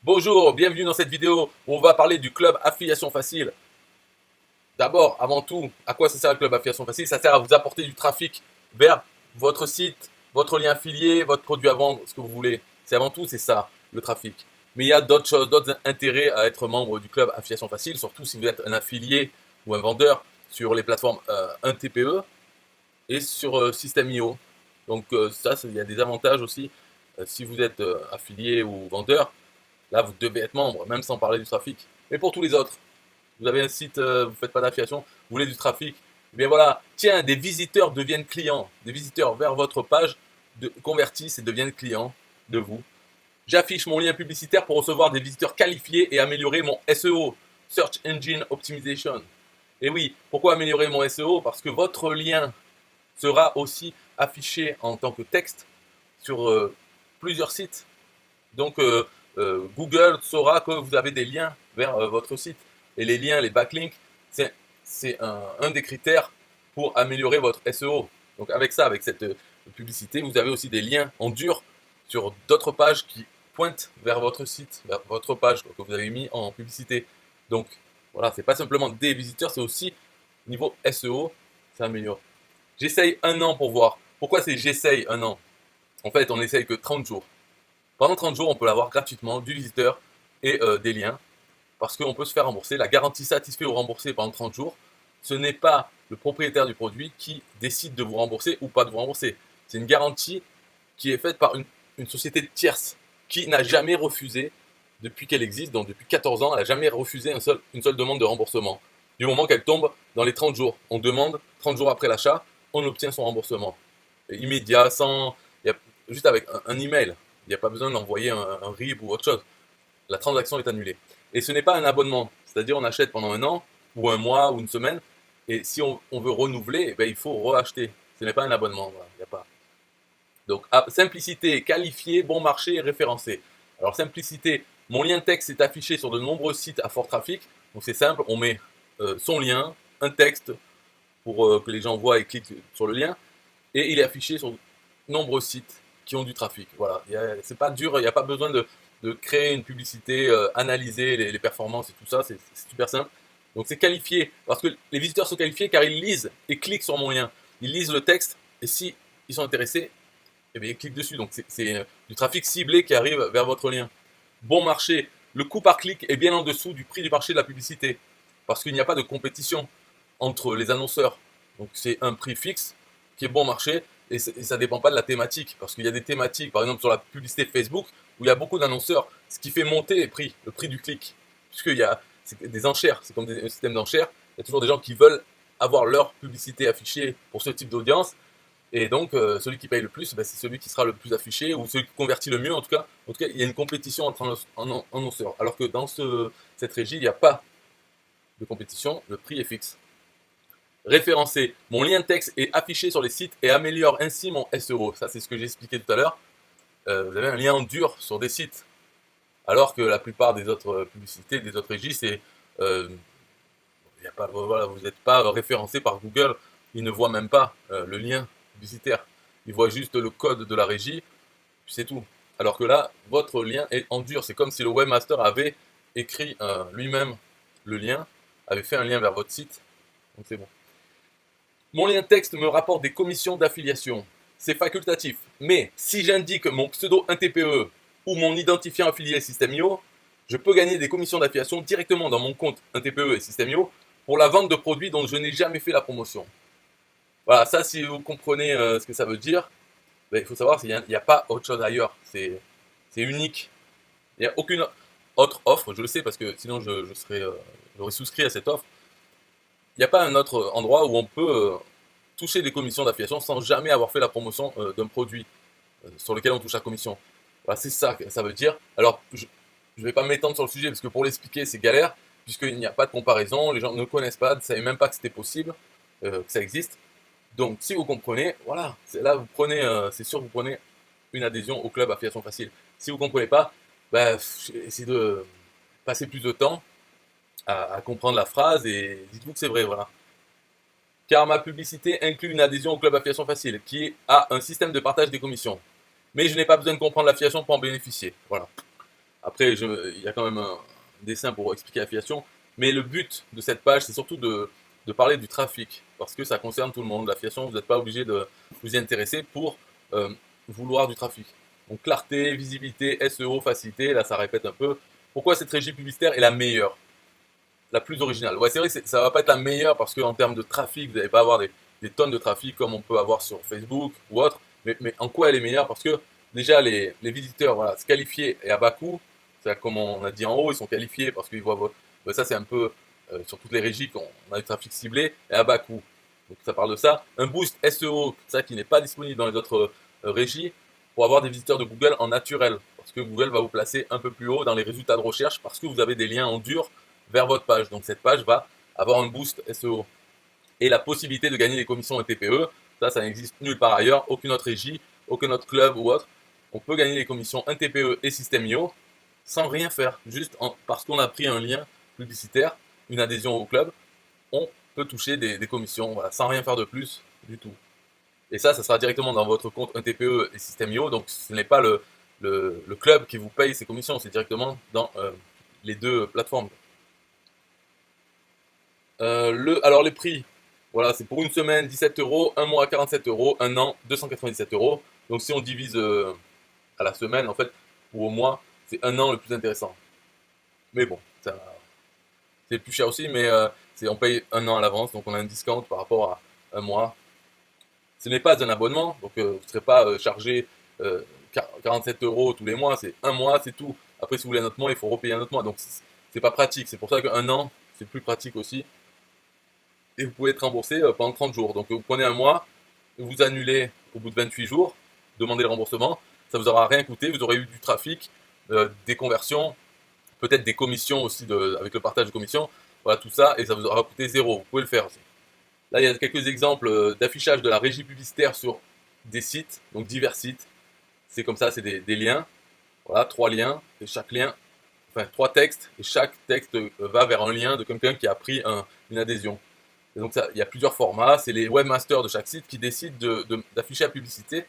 Bonjour, bienvenue dans cette vidéo où on va parler du club Affiliation Facile. D'abord, avant tout, à quoi ça sert le club Affiliation Facile? Ça sert à vous apporter du trafic vers votre site, votre lien affilié, votre produit à vendre, ce que vous voulez. C'est avant tout, c'est ça, le trafic. Mais il y a d'autres choses, d'autres intérêts à être membre du club Affiliation Facile, surtout si vous êtes un affilié ou un vendeur sur les plateformes 1TPE et sur System.io. Donc ça, il y a des avantages aussi. Si vous êtes affilié ou vendeur, là, vous devez être membre, même sans parler du trafic. Mais pour tous les autres, vous avez un site, vous ne faites pas d'affiliation, vous voulez du trafic, eh bien voilà, tiens, des visiteurs deviennent clients. Des visiteurs vers votre page convertissent et deviennent clients de vous. J'affiche mon lien publicitaire pour recevoir des visiteurs qualifiés et améliorer mon SEO, Search Engine Optimization. Et oui, pourquoi améliorer mon SEO? Parce que votre lien sera aussi affiché en tant que texte sur plusieurs sites. Donc Google saura que vous avez des liens vers votre site. Et les liens, les backlinks, c'est un des critères pour améliorer votre SEO. Donc avec ça, avec cette publicité, vous avez aussi des liens en dur sur d'autres pages qui pointent vers votre site, vers votre page que vous avez mis en publicité. Donc voilà, c'est pas simplement des visiteurs, c'est aussi niveau SEO, ça améliore. J'essaye un an pour voir. Pourquoi c'est j'essaye un an? En fait, on n'essaye que 30 jours. Pendant 30 jours, on peut l'avoir gratuitement, du visiteur et des liens, parce qu'on peut se faire rembourser. La garantie satisfait ou remboursé pendant 30 jours, ce n'est pas le propriétaire du produit qui décide de vous rembourser ou pas de vous rembourser. C'est une garantie qui est faite par une société tierce qui n'a jamais refusé, depuis qu'elle existe, donc depuis 14 ans, elle n'a jamais refusé une seule demande de remboursement. Du moment qu'elle tombe dans les 30 jours, on demande, 30 jours après l'achat, on obtient son remboursement. Immédiat, sans, juste avec un email. Il n'y a pas besoin d'envoyer un RIB ou autre chose. La transaction est annulée. Et ce n'est pas un abonnement. C'est-à-dire on achète pendant un an, ou un mois, ou une semaine, et si on veut renouveler, eh bien, il faut reacheter. Ce n'est pas un abonnement. Voilà. Il y a pas. Donc simplicité, qualifié, bon marché, référencé. Alors simplicité, mon lien texte est affiché sur de nombreux sites à fort trafic. Donc c'est simple, on met son lien, un texte pour que les gens voient et cliquent sur le lien, et il est affiché sur de nombreux sites qui ont du trafic. Voilà, c'est pas dur, il n'y a pas besoin de créer une publicité, analyser les performances et tout ça, c'est super simple. Donc c'est qualifié, parce que les visiteurs sont qualifiés car ils lisent et cliquent sur mon lien. Ils lisent le texte, et si ils sont intéressés, eh bien, ils cliquent dessus. Donc c'est du trafic ciblé qui arrive vers votre lien. Bon marché, le coût par clic est bien en dessous du prix du marché de la publicité, parce qu'il n'y a pas de compétition entre les annonceurs. Donc c'est un prix fixe qui est bon marché, et ça ne dépend pas de la thématique, parce qu'il y a des thématiques, par exemple sur la publicité Facebook, où il y a beaucoup d'annonceurs, ce qui fait monter le prix du clic, puisqu'il y a des enchères, c'est comme un système d'enchères, il y a toujours des gens qui veulent avoir leur publicité affichée pour ce type d'audience, et donc celui qui paye le plus, ben, c'est celui qui sera le plus affiché, ou celui qui convertit le mieux en tout cas. En tout cas, il y a une compétition entre annonceurs, alors que dans cette régie, il n'y a pas de compétition, le prix est fixe. Référencé. Mon lien de texte est affiché sur les sites et améliore ainsi mon SEO. Ça, c'est ce que j'ai expliqué tout à l'heure. Vous avez un lien en dur sur des sites. Alors que la plupart des autres publicités, des autres régies, c'est. Y a pas, voilà, vous n'êtes pas référencé par Google. Ils ne voient même pas le lien publicitaire. Ils voient juste le code de la régie, puis c'est tout. Alors que là, votre lien est en dur. C'est comme si le webmaster avait écrit lui-même le lien, avait fait un lien vers votre site. Donc c'est bon. Mon lien texte me rapporte des commissions d'affiliation. C'est facultatif. Mais si j'indique mon pseudo 1TPE ou mon identifiant affilié System.io, je peux gagner des commissions d'affiliation directement dans mon compte 1TPE et System.io pour la vente de produits dont je n'ai jamais fait la promotion. Voilà, ça si vous comprenez ce que ça veut dire, ben, il faut savoir qu'il n'y a pas autre chose ailleurs. C'est unique. Il n'y a aucune autre offre, je le sais parce que sinon j'aurais souscrit à cette offre. Il n'y a pas un autre endroit où on peut toucher des commissions d'affiliation sans jamais avoir fait la promotion d'un produit sur lequel on touche la commission. Voilà, c'est ça que ça veut dire. Alors, je ne vais pas m'étendre sur le sujet parce que pour l'expliquer, c'est galère, puisqu'il n'y a pas de comparaison, les gens ne connaissent pas, ne savaient même pas que c'était possible, que ça existe. Donc, si vous comprenez, voilà, c'est là vous prenez, c'est sûr que vous prenez une adhésion au club Affiliation Facile. Si vous ne comprenez pas, bah, essayez de passer plus de temps à comprendre la phrase et dites-vous que c'est vrai, voilà. Car ma publicité inclut une adhésion au club Affiliation Facile, qui a un système de partage des commissions. Mais je n'ai pas besoin de comprendre l'affiliation pour en bénéficier. Voilà. Après, il y a quand même un dessin pour expliquer l'affiliation. Mais le but de cette page, c'est surtout de parler du trafic, parce que ça concerne tout le monde. L'affiliation, vous n'êtes pas obligé de vous y intéresser pour euh, vouloir du trafic. Donc clarté, visibilité, SEO, facilité, là ça répète un peu. Pourquoi cette régie publicitaire est la meilleure, la plus originale? Ouais, c'est vrai que ça va pas être la meilleure parce qu'en termes de trafic, vous n'allez pas avoir des tonnes de trafic comme on peut avoir sur Facebook ou autre. Mais en quoi elle est meilleure? Parce que déjà les visiteurs, voilà, se qualifier et à bas coût, c'est comme on a dit en haut, ils sont qualifiés parce qu'ils voient votre. Ben ça c'est un peu sur toutes les régies qu'on a du trafic ciblé et à bas coût. Donc ça parle de ça. Un boost SEO, ça qui n'est pas disponible dans les autres régies, pour avoir des visiteurs de Google en naturel. Parce que Google va vous placer un peu plus haut dans les résultats de recherche parce que vous avez des liens en dur vers votre page. Donc cette page va avoir un boost SEO. Et la possibilité de gagner des commissions et TPE, ça n'existe nulle part ailleurs, aucune autre régie, aucun autre club ou autre. On peut gagner des commissions, un TPE et System.io sans rien faire, juste parce qu'on a pris un lien publicitaire, une adhésion au club, on peut toucher des commissions, voilà, sans rien faire de plus du tout. Et ça sera directement dans votre compte 1TPE et System.io, donc ce n'est pas le club qui vous paye ces commissions, c'est directement dans les deux plateformes. Alors les prix, voilà, c'est pour une semaine 17 euros, un mois 47 euros, un an 297 euros. Donc si on divise à la semaine en fait, ou au mois, c'est un an le plus intéressant. Mais bon, c'est plus cher aussi, mais on paye un an à l'avance, donc on a un discount par rapport à un mois. Ce n'est pas un abonnement, donc vous ne serez pas chargé 47 euros tous les mois, c'est un mois, c'est tout. Après, si vous voulez un autre mois, il faut repayer un autre mois, donc c'est pas pratique. C'est pour ça qu'un an, c'est plus pratique aussi. Et vous pouvez être remboursé pendant 30 jours. Donc vous prenez un mois, vous annulez au bout de 28 jours, demandez le remboursement, ça vous aura rien coûté, vous aurez eu du trafic, des conversions, peut-être des commissions aussi avec le partage de commissions, voilà tout ça, et ça vous aura coûté zéro. Vous pouvez le faire aussi. Là, il y a quelques exemples d'affichage de la régie publicitaire sur des sites, donc divers sites. C'est comme ça, c'est des liens. Voilà, 3 liens, et chaque lien, enfin 3 textes, et chaque texte va vers un lien de quelqu'un qui a pris une adhésion. Et donc ça, il y a plusieurs formats, c'est les webmasters de chaque site qui décident d'afficher la publicité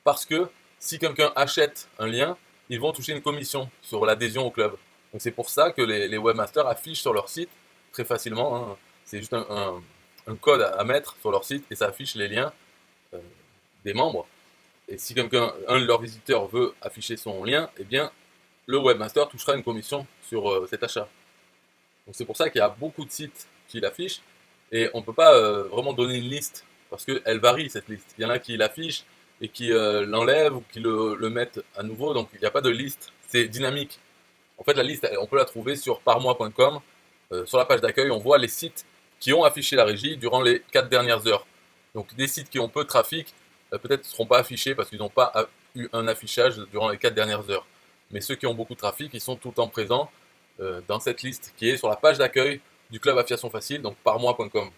parce que si quelqu'un achète un lien, ils vont toucher une commission sur l'adhésion au club. Donc c'est pour ça que les webmasters affichent sur leur site très facilement. Hein. C'est juste un code à mettre sur leur site et ça affiche les liens euh, des membres. Et si un de leurs visiteurs veut afficher son lien, eh bien le webmaster touchera une commission sur cet achat. Donc c'est pour ça qu'il y a beaucoup de sites qui l'affichent et on ne peut pas vraiment donner une liste parce qu'elle varie cette liste. Il y en a qui l'affichent et qui l'enlèvent ou qui le mettent à nouveau, donc il n'y a pas de liste, c'est dynamique. En fait la liste, on peut la trouver sur parmois.com, sur la page d'accueil, on voit les sites qui ont affiché la régie durant les 4 dernières heures. Donc des sites qui ont peu de trafic, peut-être ne seront pas affichés parce qu'ils n'ont pas eu un affichage durant les 4 dernières heures. Mais ceux qui ont beaucoup de trafic, ils sont tout le temps présents dans cette liste qui est sur la page d'accueil du club Affiliation Facile, donc parmois.com.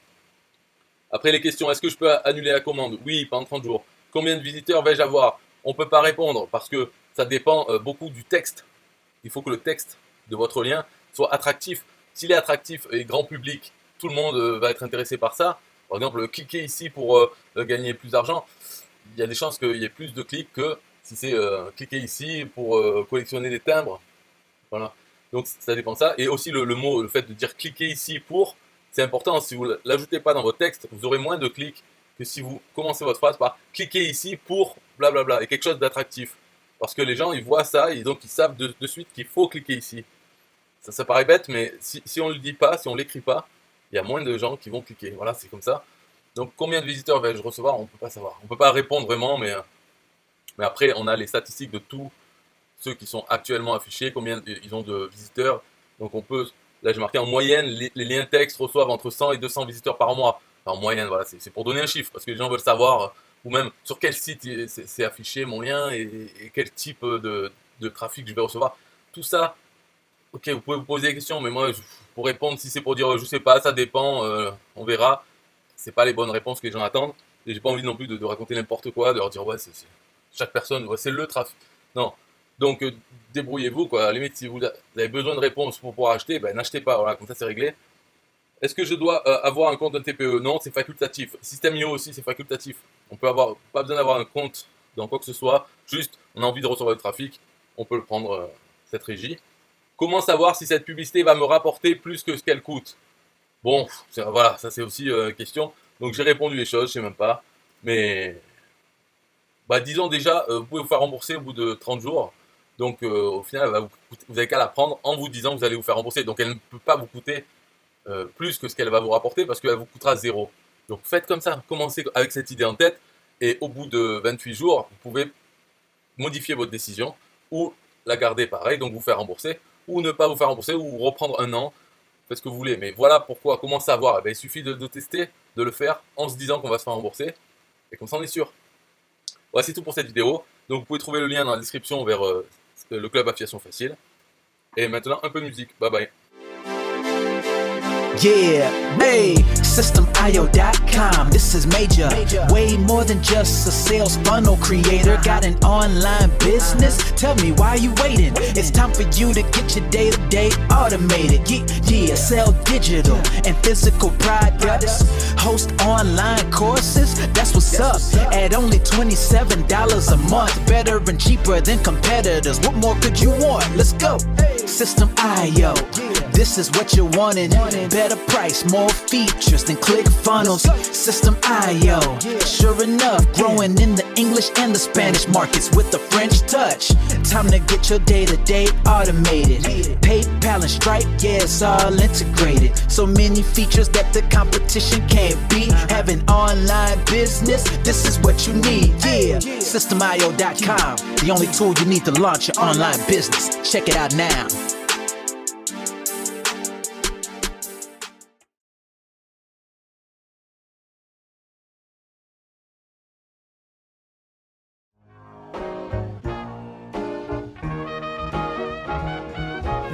Après les questions, est-ce que je peux annuler la commande? Oui, pendant 30 jours. Combien de visiteurs vais-je avoir? On ne peut pas répondre parce que ça dépend beaucoup du texte. Il faut que le texte de votre lien soit attractif. S'il est attractif et grand public, tout le monde va être intéressé par ça. Par exemple, cliquez ici pour gagner plus d'argent. Il y a des chances qu'il y ait plus de clics que si c'est cliquez ici pour collectionner des timbres. Voilà. Donc ça dépend de ça. Et aussi le mot, le fait de dire cliquez ici pour, c'est important. Si vous ne l'ajoutez pas dans votre texte, vous aurez moins de clics que si vous commencez votre phrase par cliquez ici pour blablabla et quelque chose d'attractif. Parce que les gens, ils voient ça et donc ils savent de suite qu'il faut cliquer ici. Ça paraît bête, mais si on ne le dit pas, si on ne l'écrit pas, il y a moins de gens qui vont cliquer. Voilà, c'est comme ça. Donc combien de visiteurs vais-je recevoir? On ne peut pas savoir. On ne peut pas répondre vraiment, mais après, on a les statistiques de tous ceux qui sont actuellement affichés, combien ils ont de visiteurs. Donc on peut, là j'ai marqué en moyenne, les liens texte reçoivent entre 100 et 200 visiteurs par mois. Enfin, en moyenne, voilà, c'est pour donner un chiffre, parce que les gens veulent savoir, ou même sur quel site c'est affiché mon lien et quel type de trafic je vais recevoir. Tout ça, ok, vous pouvez vous poser des questions, mais moi, pour répondre, si c'est pour dire, je sais pas, ça dépend, on verra, c'est pas les bonnes réponses que les gens attendent. Et j'ai pas envie non plus de raconter n'importe quoi, de leur dire, ouais, chaque personne, ouais, c'est le trafic. Non. Donc, débrouillez-vous, quoi. À la limite, si vous avez besoin de réponses pour pouvoir acheter, ben, n'achetez pas, voilà, comme ça, c'est réglé. Est-ce que je dois avoir un compte d'un TPE? Non, c'est facultatif. System.io aussi, c'est facultatif. On peut avoir, pas besoin d'avoir un compte dans quoi que ce soit, juste, on a envie de recevoir le trafic, on peut le prendre. cette régie. Comment savoir si cette publicité va me rapporter plus que ce qu'elle coûte? Bon, voilà, ça c'est aussi une question. Donc j'ai répondu les choses, je sais même pas. Mais disons déjà, vous pouvez vous faire rembourser au bout de 30 jours. Donc au final, vous avez qu'à la prendre en vous disant que vous allez vous faire rembourser. Donc elle ne peut pas vous coûter plus que ce qu'elle va vous rapporter parce qu'elle vous coûtera 0. Donc faites comme ça, commencez avec cette idée en tête. Et au bout de 28 jours, vous pouvez modifier votre décision ou la garder pareil, donc vous faire rembourser, ou ne pas vous faire rembourser, ou reprendre un an. Faites ce que vous voulez. Mais voilà pourquoi, comment savoir? Il suffit de tester, de le faire en se disant qu'on va se faire rembourser. Et comme ça, on est sûr. Voilà, c'est tout pour cette vidéo. Donc vous pouvez trouver le lien dans la description vers le club Affiliation Facile. Et maintenant, un peu de musique. Bye bye. Yeah, hey, SystemIO.com, this is major. Way more than just a sales funnel creator. Got an online business? Tell me, why are you waiting? It's time for you to get your day-to-day automated. Yeah, sell digital and physical products. Host online courses, that's what's up. At only $27 a month. Better and cheaper than competitors. What more could you want? Let's go. System.io, this is what you're wanting. Better price, more features than ClickFunnels. System.io, sure enough, growing in the English and the Spanish markets with the French touch. Time to get your day-to-day automated. PayPal and Stripe, yeah, it's all integrated. So many features that the competition can't beat. Have an online business, this is what you need. Yeah, System.io.com, the only tool you need to launch your online business. Check it out now.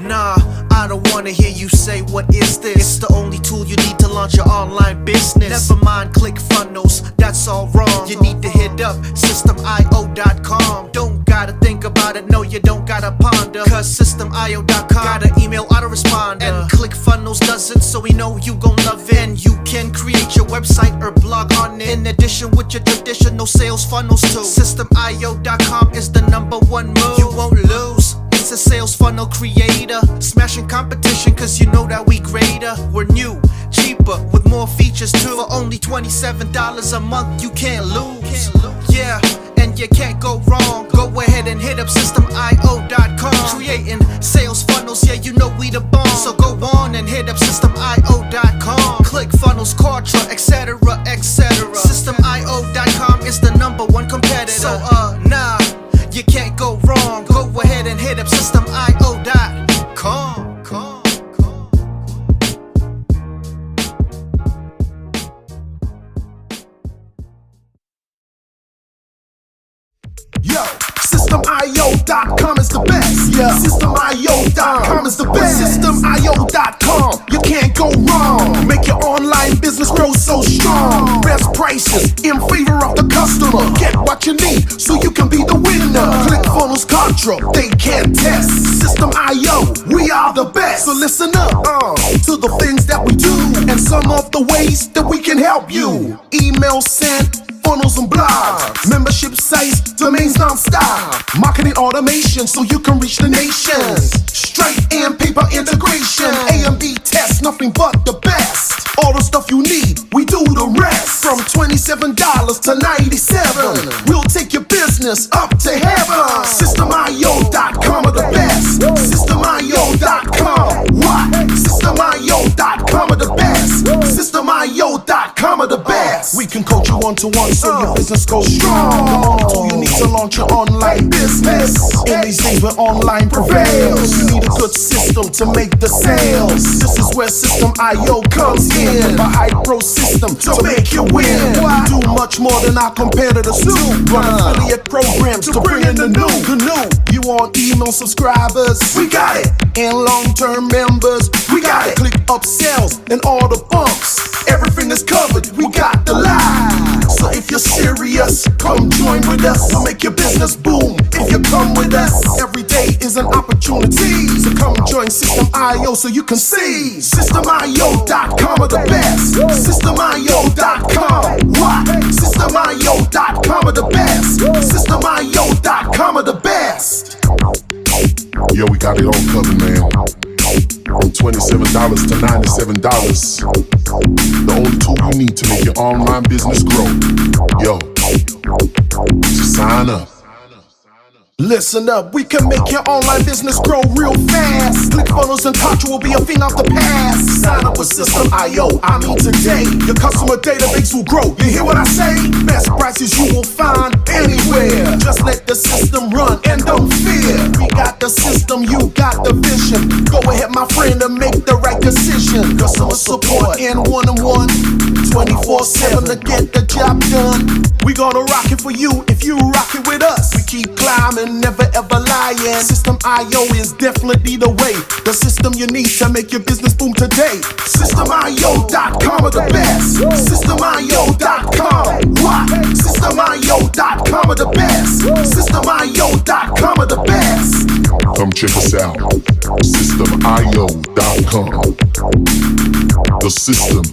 Nah, I don't wanna hear you say what is this. It's the only tool you need to launch your online business. Never mind ClickFunnels, that's all wrong. You need to hit up SystemIO.com. Don't gotta think about it, no you don't gotta ponder. Cause SystemIO.com got an email autoresponder. And ClickFunnels does it, so we know you gon' love it. And you can create your website or blog on it, in addition with your traditional sales funnels too. SystemIO.com is the #1 move. You won't lose. It's a sales funnel creator, smashing competition cause you know that we greater. We're new, cheaper, with more features too. For only $27 a month, you can't lose. Yeah, and you can't go wrong. Go ahead and hit up SystemIO.com. Creating sales funnels, yeah, you know we the bomb. So go on and hit up SystemIO.com. ClickFunnels, Kartra, etc, etc. SystemIO.com is the #1 competitor. So nah, you can't go wrong. Go ahead and hit up SystemIO.com. Yo, SystemIO.com is the best. Yeah, SystemIO.com is the best. SystemIO.com, you can't go wrong. Make your online business grow so strong. Best prices in favor of the customer. Get what you need so you can be the winner. ClickFunnels, Kartra, they can't test. System.io, we are the best. So listen up to the things that we do and some of the ways that we can help you. Email sent, funnels and blogs, membership sites, domains non-stop, marketing automation so you can reach the nations. Stripe and paper integration, A and B tests, nothing but the best. All the stuff you need, we do the rest. From $27 to $97, we'll take your business up to heaven. SystemIO.com are the best. SystemIO.com, what? SystemIO.com are the best. SystemIO.com are the best. We can coach you one-to-one so your business goes strong. The only tool you need to launch your online business. In these days where online prevails, you need a good system to make the sales. This is where System.io comes in. A high-pro system to make you win. We do much more than our competitors do. Run affiliate programs to bring in the new. You want email subscribers? We got it. And long-term members? We got it. Click upsells and all the bumps. Everything is covered. We got the line. So if you're serious, come join with us. We'll make your business boom. If you come with us, every day is an opportunity. So come join System.io so you can see. SystemIO.com are the best. SystemIO.com, what? SystemIO.com are the best. SystemIO.com are the best. Yeah, we got it all covered, man. From $27 to $97. The only tool you need to make your online business grow. Yo, just sign up. Listen up, we can make your online business grow real fast. ClickFunnels and Contra will be a thing of the past. Sign up with System.io, I mean today. Your customer database will grow, you hear what I say? Best prices you will find anywhere. Just let the system run and don't fear. We got the system, you got the vision. Go ahead my friend and make the right decision. Customer support in one-on-one, 24/7 to get the job done. We gonna rock it for you if you rock it with us. We keep climbing, never ever lying. System.io is definitely the way. The system you need to make your business boom today. System.io.com are the best. System.io.com. What? System.io.com are the best. System.io.com are the best. Come check us out. System.io.com. The system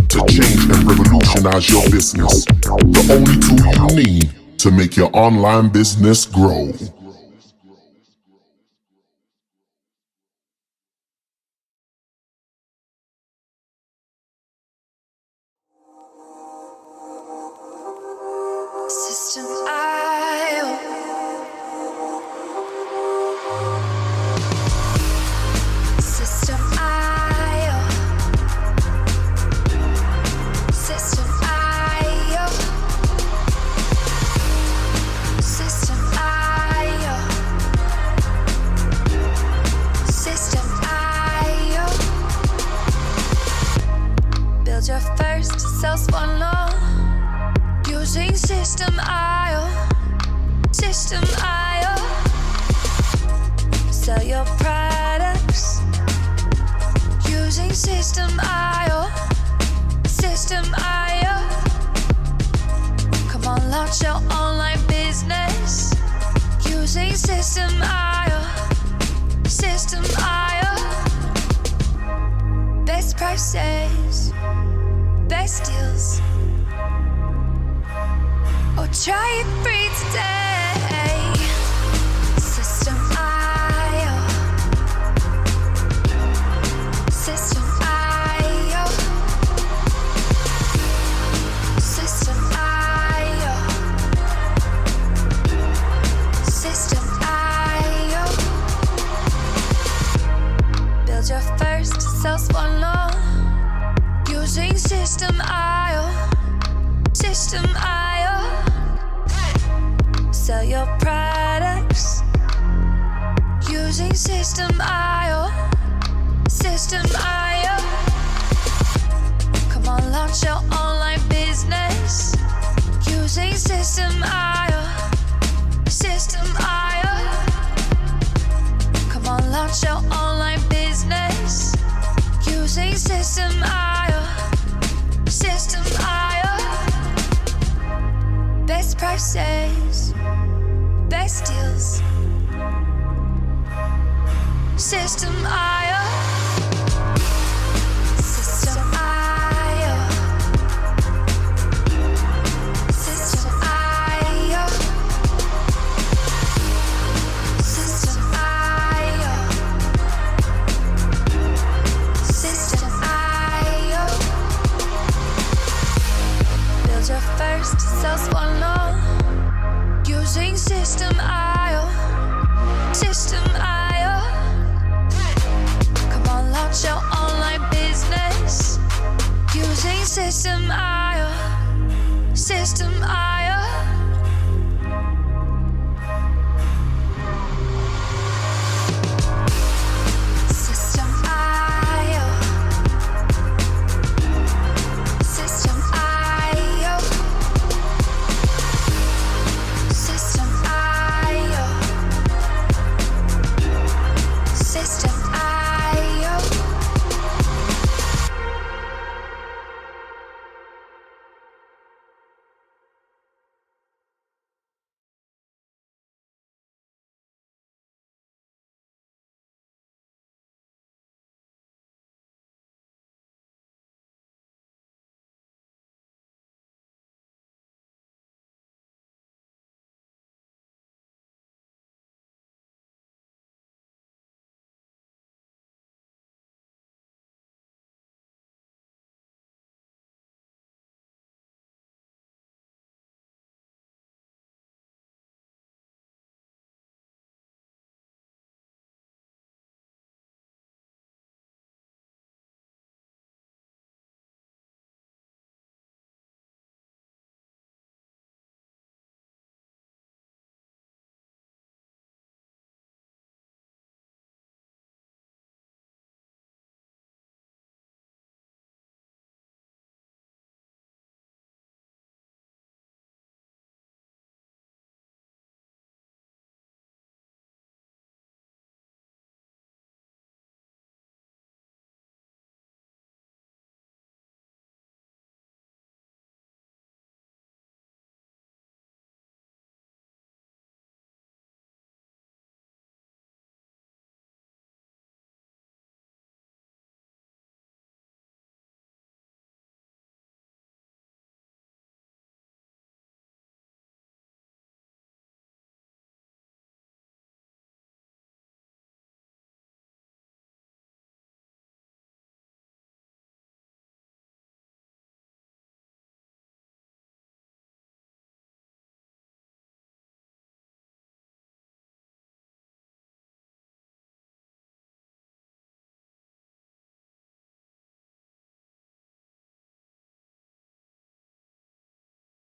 to change and revolutionize your business. The only tool you need to make your online business grow. System.io. System.io. System.io. System.io. System.io. Build your first sales funnel using System.io. System.io. Sell your products using System.io. System.io. Come on, launch your online business using System.io. System.io. Best prices, best deals. Or try it free today. System.io. System.io. System.io. System.io. Build your first sales funnel using System.io. System.io. Sell your products using System.io. System.io. Come on, launch your online business using System.io. System.io. Come on, launch your online business using System.io. System.io. Best prices, best deals. System.io. System.io. System.io. System.io. System.io. Build your first sales funnel using System.io. System.io. Come on, launch your online business using System.io. System.io. System.io. System.io. System.io. System.